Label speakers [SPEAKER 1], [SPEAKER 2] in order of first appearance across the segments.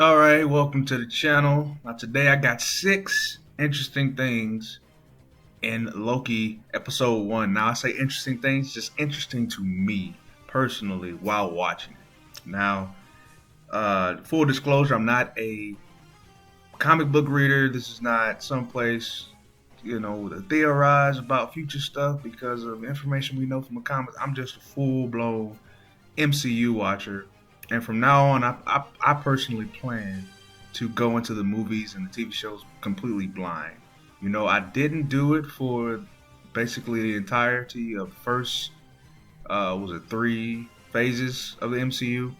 [SPEAKER 1] All right, welcome to the channel. Now today I got 6 interesting things in Loki episode 1. Now I say interesting things, just interesting to me personally while watching it. Now, full disclosure, I'm not a comic book reader. This is not someplace, to theorize about future stuff because of information we know from the comics. I'm just a full-blown MCU watcher. And from now on, I personally plan to go into the movies and the TV shows completely blind. I didn't do it for basically the entirety of first, was it 3 phases of the MCU?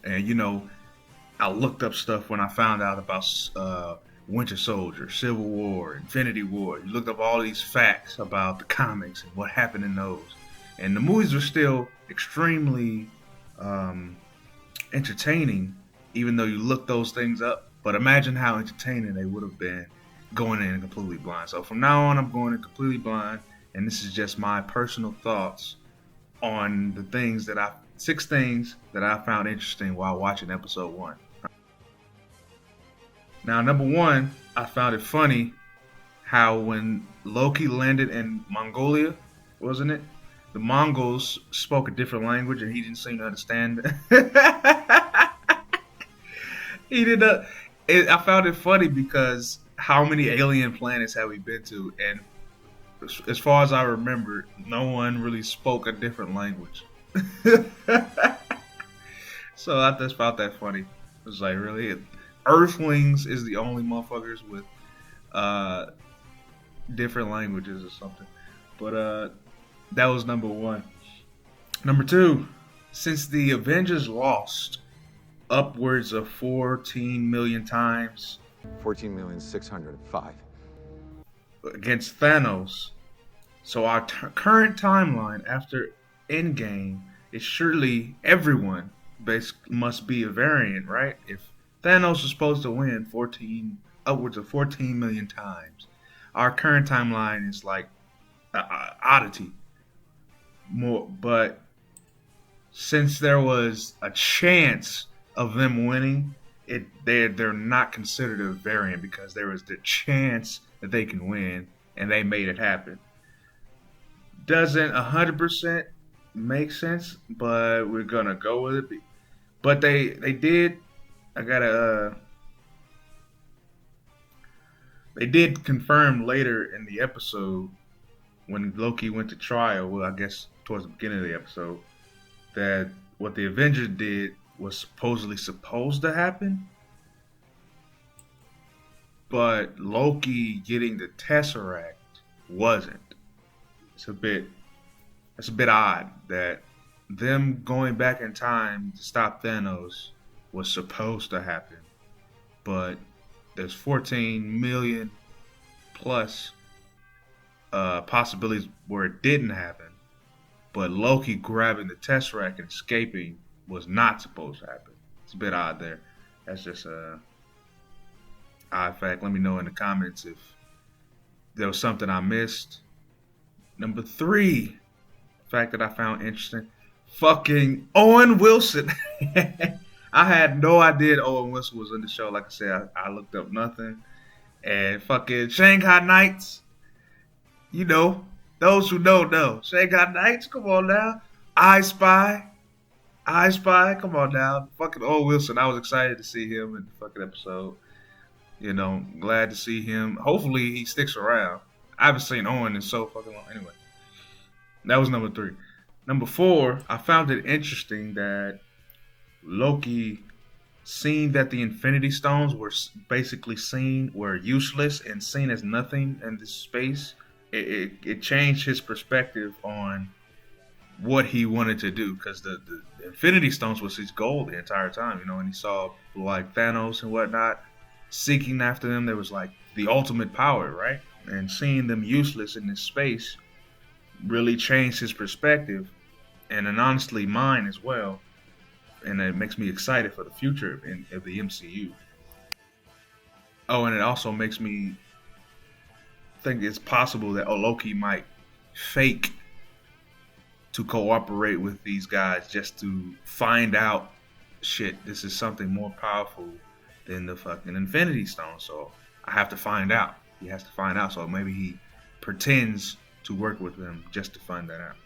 [SPEAKER 1] And, I looked up stuff when I found out about Winter Soldier, Civil War, Infinity War. You looked up all these facts about the comics and what happened in those. And the movies were still extremely entertaining, even though you look those things up. But imagine how entertaining they would have been going in completely blind. So from now on, I'm going in completely blind, and this is just my personal thoughts on the 6 things that I found interesting while watching episode 1. Now, number 1, I found it funny how when Loki landed in Mongolia, wasn't it? The Mongols spoke a different language and he didn't seem to understand it. He did not. I found it funny because how many alien planets have we been to? And as far as I remember, no one really spoke a different language. So I just found that funny. It was like, really? Earthlings is the only motherfuckers with different languages or something. But that was number 1. Number 2, since the Avengers lost upwards of 14 million times
[SPEAKER 2] 14,605,000
[SPEAKER 1] against Thanos, so our current timeline after Endgame is surely everyone must be a variant, right? If Thanos is supposed to win upwards of 14 million times, our current timeline is like oddity. More, but since there was a chance of them winning, they're not considered a variant because there was the chance that they can win, and they made it happen. Doesn't 100% make sense, but we're gonna go with it. But they did. They did confirm later in the episode when Loki went to trial. Well, I guess towards the beginning of the episode, that what the Avengers did was supposed to happen, but Loki getting the Tesseract wasn't. It's a bit odd that them going back in time to stop Thanos was supposed to happen, but there's 14 million plus possibilities where it didn't happen. But Loki grabbing the Tesseract and escaping was not supposed to happen. It's a bit odd there. That's just a odd fact. Let me know in the comments if there was something I missed. Number 3, fact that I found interesting. Fucking Owen Wilson. I had no idea Owen Wilson was on the show. Like I said, I looked up nothing. And fucking Shanghai Knights. Those who don't know. Shanghai Knights, come on now. I Spy, come on now. Fucking Owen Wilson, I was excited to see him in the fucking episode. Glad to see him. Hopefully he sticks around. I haven't seen Owen in so fucking long. Anyway, that was number 3. Number 4, I found it interesting that Loki, seeing that the Infinity Stones were useless and seen as nothing in this space, it changed his perspective on what he wanted to do, because the Infinity Stones was his goal the entire time, and he saw like Thanos and whatnot seeking after them. There was like the ultimate power, right? And seeing them useless in this space really changed his perspective, and honestly mine as well. And it makes me excited for the future of the MCU. Oh, and it also makes me think it's possible that Loki might fake to cooperate with these guys just to find out shit, this is something more powerful than the fucking Infinity Stone. So I have to find out. He has to find out. So maybe he pretends to work with them just to find that out.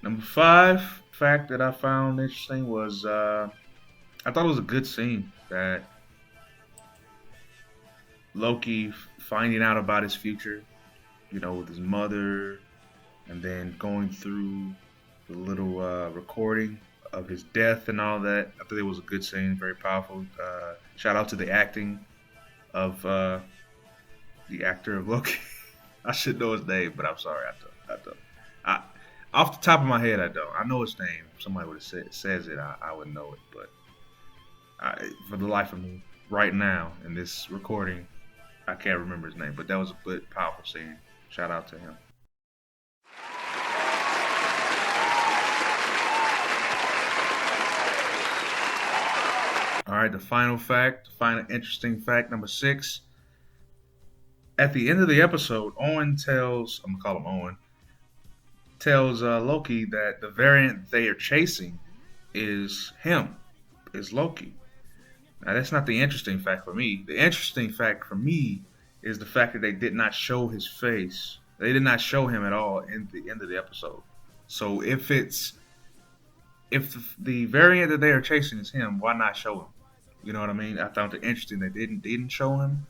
[SPEAKER 1] Number five fact that I found interesting was I thought it was a good scene that Loki finding out about his future, with his mother, and then going through the little recording of his death and all that. I thought it was a good scene, very powerful. Shout out to the acting of the actor of Loki. I should know his name, but I'm sorry, I don't. I, off the top of my head, I don't. I know his name. If somebody would have says it, I would know it. But for the life of me, right now in this recording, I can't remember his name. But that was a good, powerful scene. Shout out to him. All right, the final fact, final interesting fact, number six. At the end of the episode, Owen tells, I'm going to call him Owen, tells Loki that the variant they are chasing is him, is Loki. Now, that's not the interesting fact for me. The interesting fact for me is the fact that they did not show his face. They did not show him at all in the end of the episode. So if the variant that they are chasing is him, why not show him? You know what I mean? I found it interesting that they didn't show him.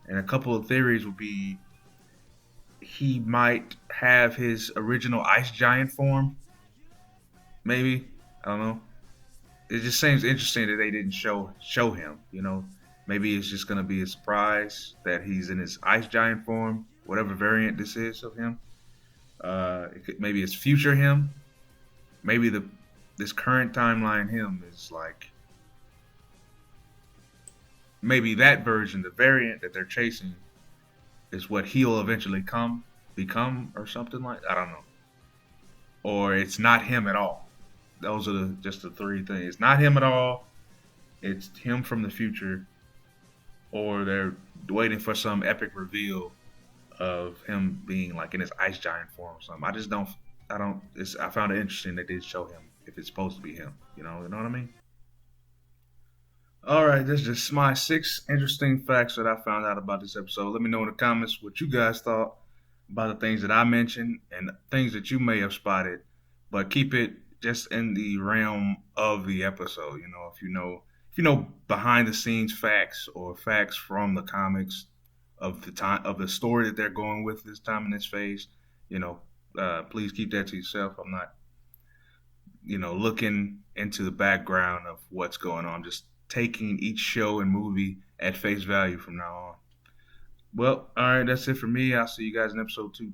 [SPEAKER 1] And a couple of theories would be he might have his original ice giant form. Maybe. I don't know. It just seems interesting that they didn't show him, Maybe it's just gonna be a surprise that he's in his ice giant form, whatever variant this is of him. Maybe it's future him. Maybe this current timeline him is like maybe that version, the variant that they're chasing, is what he'll eventually become, or something like. I don't know. Or it's not him at all. Those are just the three things. It's not him at all. It's him from the future, or they're waiting for some epic reveal of him being like in his ice giant form or something. I just don't. I don't. I found it interesting that they did show him if it's supposed to be him. You know what I mean? All right, this is just my six interesting facts that I found out about this episode. Let me know in the comments what you guys thought about the things that I mentioned and things that you may have spotted, but keep it just in the realm of the episode. If you know behind the scenes facts or facts from the comics of the time of the story that they're going with this time in this phase, please keep that to yourself. I'm not, looking into the background of what's going on. Just taking each show and movie at face value from now on. Well, all right, that's it for me. I'll see you guys in episode 2.